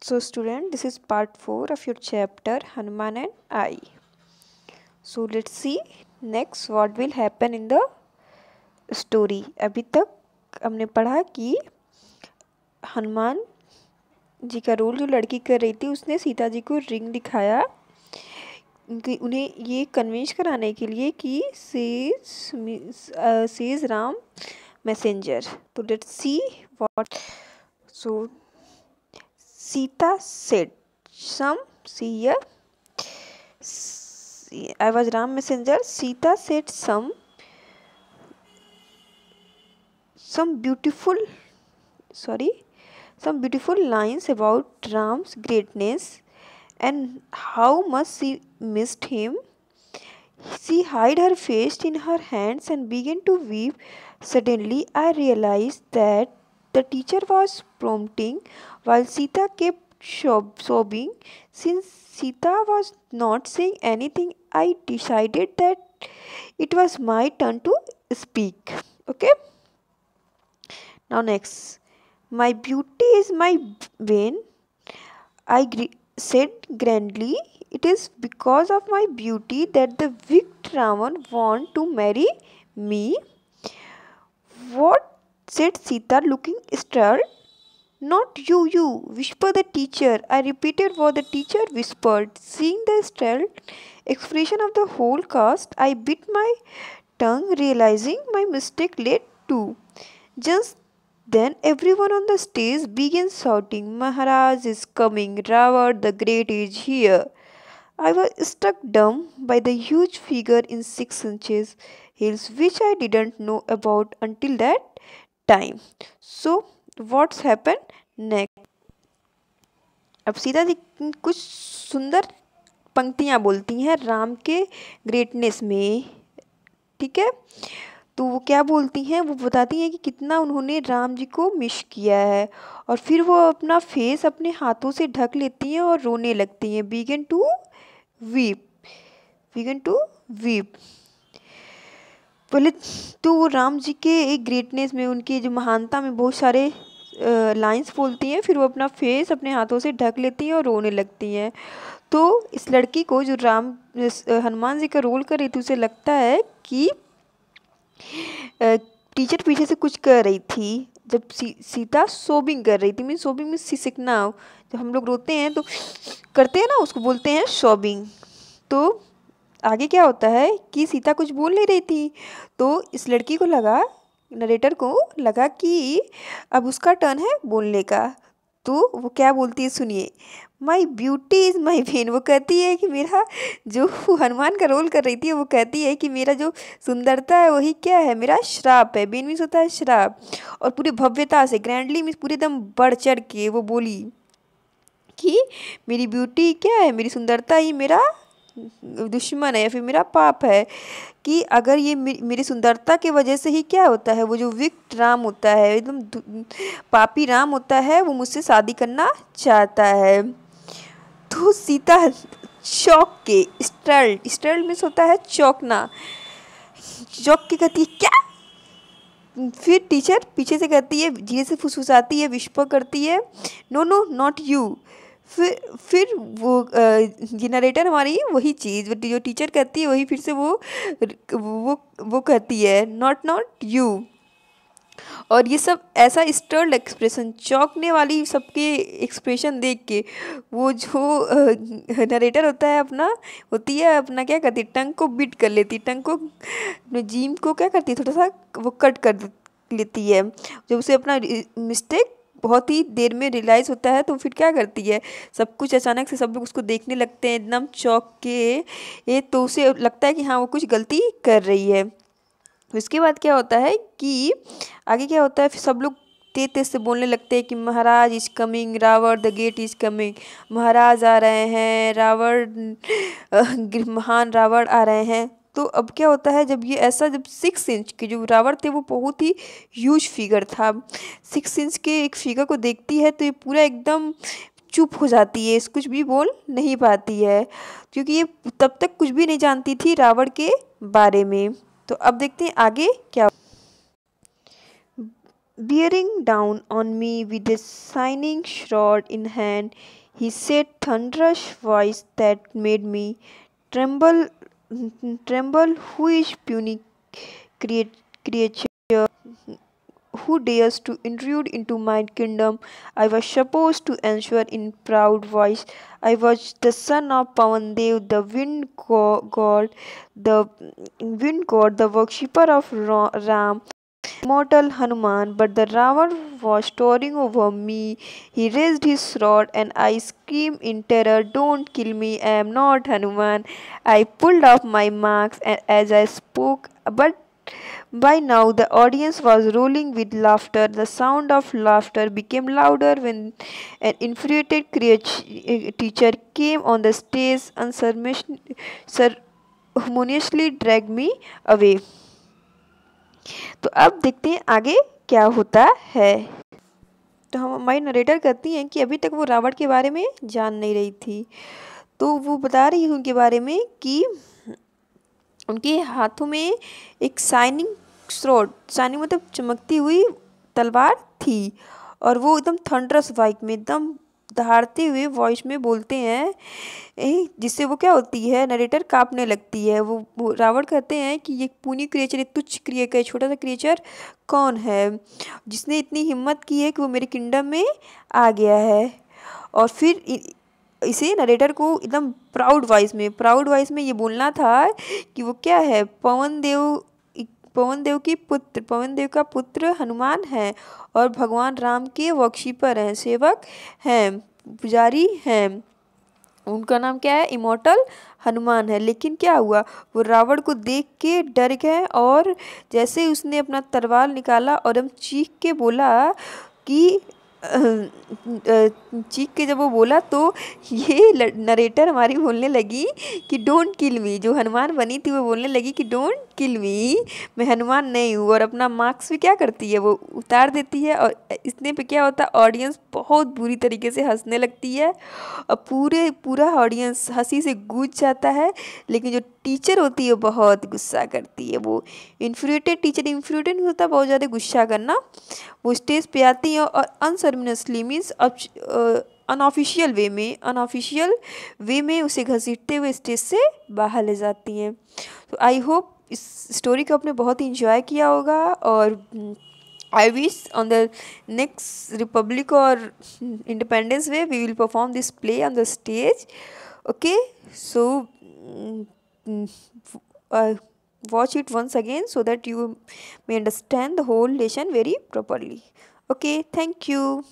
So student, this is part 4 of your chapter Hanuman and I. So let's see next what will happen in the story. अभी तक हमने पढ़ा कि हनुमान जी का role जो लड़की कर रही थी उसने सीता जी को रिंग दिखाया उन्हें ये कन्विंस कराने के लिए कि सेज राम मैसेंजर. तो let's see what. So Sita said, "Some see here. I was Ram messenger." Sita said some beautiful lines about Ram's greatness and how much she missed him. She hid her face in her hands and began to weep. Suddenly, I realized that the teacher was prompting while Sita kept sobbing. Since Sita was not saying anything, I decided that it was my turn to speak. Okay? Now next. My beauty is my bane, I said grandly. It is because of my beauty that the wicked Ravan want to marry me. What? Said Sita, looking startled. Not you, whispered the teacher. I repeated what the teacher whispered. Seeing the startled expression of the whole cast, I bit my tongue, realizing my mistake led too. Just then everyone on the stage began shouting, Maharaj is coming, Ravan the Great is here. I was struck dumb by the huge figure in 6 inches heels, which I didn't know about until that time. So, what's happened next? अब सीता जी कुछ सुंदर पंक्तियाँ बोलती हैं राम के greatness में. ठीक है, तो वो क्या बोलती हैं, वो बताती हैं कि कितना उन्होंने राम जी को मिस किया है. और फिर वो अपना फेस अपने हाथों से ढक लेती हैं और रोने लगती हैं. Begin to weep. पहले तो वो राम जी के एक ग्रेटनेस में, उनकी जो महानता में बहुत सारे लाइंस बोलती हैं. फिर वो अपना फेस अपने हाथों से ढक लेती हैं और रोने लगती हैं. तो इस लड़की को जो हनुमान जी का रोल कर रही थी उसे लगता है कि टीचर पीछे से कुछ कर रही थी. जब सीता सोबिंग कर रही थी, मीन सोबिंग में सिसकना, जब हम लोग रोते हैं तो करते हैं ना, उसको बोलते हैं सोबिंग. तो आगे क्या होता है कि सीता कुछ बोल नहीं रही थी, तो इस लड़की को लगा, नरेटर को लगा कि अब उसका टर्न है बोलने का. तो वो क्या बोलती है सुनिए. My beauty is my when. वो कहती है कि मेरा जो हनुमान का रोल कर रही थी वो कहती है कि मेरा जो सुंदरता है वही क्या है, मेरा श्राप है. बेन मीन्स होता है श्राप. और पूरी भव्यता से, ग्रैंडली मीन्स पूरे एकदम बढ़ चढ़ के वो बोली कि मेरी ब्यूटी क्या है, मेरी सुंदरता ही मेरा दुश्मन है या फिर मेरा पाप है. कि अगर ये मेरी सुंदरता की वजह से ही क्या होता है, वो जो विक्ट राम होता है, एकदम पापी राम होता है, वो मुझसे शादी करना चाहता है. तो सीता चौंक के, स्टर्ल्ड मीन्स होता है चौंकना, चौंक के कहती है क्या. फिर टीचर पीछे से कहती है, धीरे से फुसफुसाती है, विस्पर करती है, नो नॉट यू. फिर वो जनरेटर हमारी वही चीज़ जो टीचर कहती है वही फिर से वो कहती है, नॉट यू. और ये सब ऐसा स्टर्ड एक्सप्रेशन, चौंकने वाली सबके एक्सप्रेशन देख के वो जो नरेटर होता है अपना क्या करती है, टंग को बीट कर लेती, टंग को जीम को क्या करती है, थोड़ा सा वो कट कर लेती है. जब उसे अपना मिस्टेक बहुत ही देर में रियलाइज़ होता है तो फिर क्या करती है, सब कुछ अचानक से सब लोग उसको देखने लगते हैं एकदम चौंक के. तो उसे लगता है कि हाँ वो कुछ गलती कर रही है. उसके बाद क्या होता है कि आगे क्या होता है, फिर सब लोग तेज से बोलने लगते हैं कि Maharaj is coming, Ravan the gate is coming. Maharaj आ रहे हैं, महान रावण आ रहे हैं. तो अब क्या होता है, जब 6 इंच के जो रावण थे वो बहुत ही ह्यूज फिगर था. 6 इंच के एक फिगर को देखती है तो ये पूरा एकदम चुप हो जाती है, कुछ भी बोल नहीं पाती है, क्योंकि ये तब तक कुछ भी नहीं जानती थी रावण के बारे में. तो अब देखते हैं आगे क्या. Bearing down on me with a shining sword in hand, he said thunderous voice that made me tremble, tremble. Who is puny creature who dares to intrude into my kingdom? I was supposed to answer in proud voice. I was the son of Pavandev, the wind god, the worshipper of Ram, immortal Hanuman, but the Ravan was towering over me. He raised his sword and I screamed in terror, "Don't kill me, I am not Hanuman." I pulled off my mask as I spoke, but by now the audience was rolling with laughter. The sound of laughter became louder when an infuriated teacher came on the stage and ceremoniously dragged me away. तो अब देखते हैं आगे क्या होता है। तो हम हमारी नरेटर कहती हैं कि अभी तक वो रावण के बारे में जान नहीं रही थी, तो वो बता रही है उनके बारे में कि उनके हाथों में एक शाइनिंग स्वॉर्ड, शाइनिंग मतलब चमकती हुई तलवार थी, और वो एकदम थंडरस वाइक में एकदम दहाड़ते हुए वॉइस में बोलते हैं, जिससे वो क्या होती है, नरेटर कांपने लगती है। वो रावण कहते हैं कि ये पुनी क्रिएचर, ये तुच्छ क्रिएचर, छोटा सा क्रिएचर कौन है जिसने इतनी हिम्मत की है कि वो मेरे किंगडम में आ गया है। और फिर इसे नरेटर को एकदम प्राउड वॉइस में ये बोलना था कि वो क्या है, पवन देव का पुत्र हनुमान है और भगवान राम के वर्शिपर हैं, सेवक हैं, पुजारी हैं। उनका नाम क्या है, इमोर्टल हनुमान है। लेकिन क्या हुआ, वो रावण को देख के डर गए और जैसे ही उसने अपना तलवार निकाला और हम चीख के बोला कि चीख के जब वो बोला तो ये नरेटर हमारी बोलने लगी कि डोंट किल मी, जो हनुमान बनी थी वो बोलने लगी कि डोंट किल मी, मैं हनुमान नहीं हूँ। और अपना मार्क्स भी क्या करती है, वो उतार देती है, और इतने पे क्या होता है, ऑडियंस बहुत बुरी तरीके से हंसने लगती है और पूरा ऑडियंस हंसी से गूंज जाता है। लेकिन जो टीचर होती है बहुत गुस्सा करती है। वो इन्फ्यूरेटेड टीचर, इन्फ्यूरेटेड नहीं होता बहुत ज़्यादा गुस्सा करना, वो स्टेज पे आती हैं और अनसर्मिनसली मीन्स अनऑफिशियल वे में उसे घसीटते हुए स्टेज से बाहर ले जाती हैं। तो आई होप इस स्टोरी को आपने बहुत ही इंजॉय किया होगा, और I wish on the next Republic or Independence Day we will perform this play on the stage. Okay, so mm, uh, watch it once again so that you may understand the whole lesson very properly. Okay, thank you.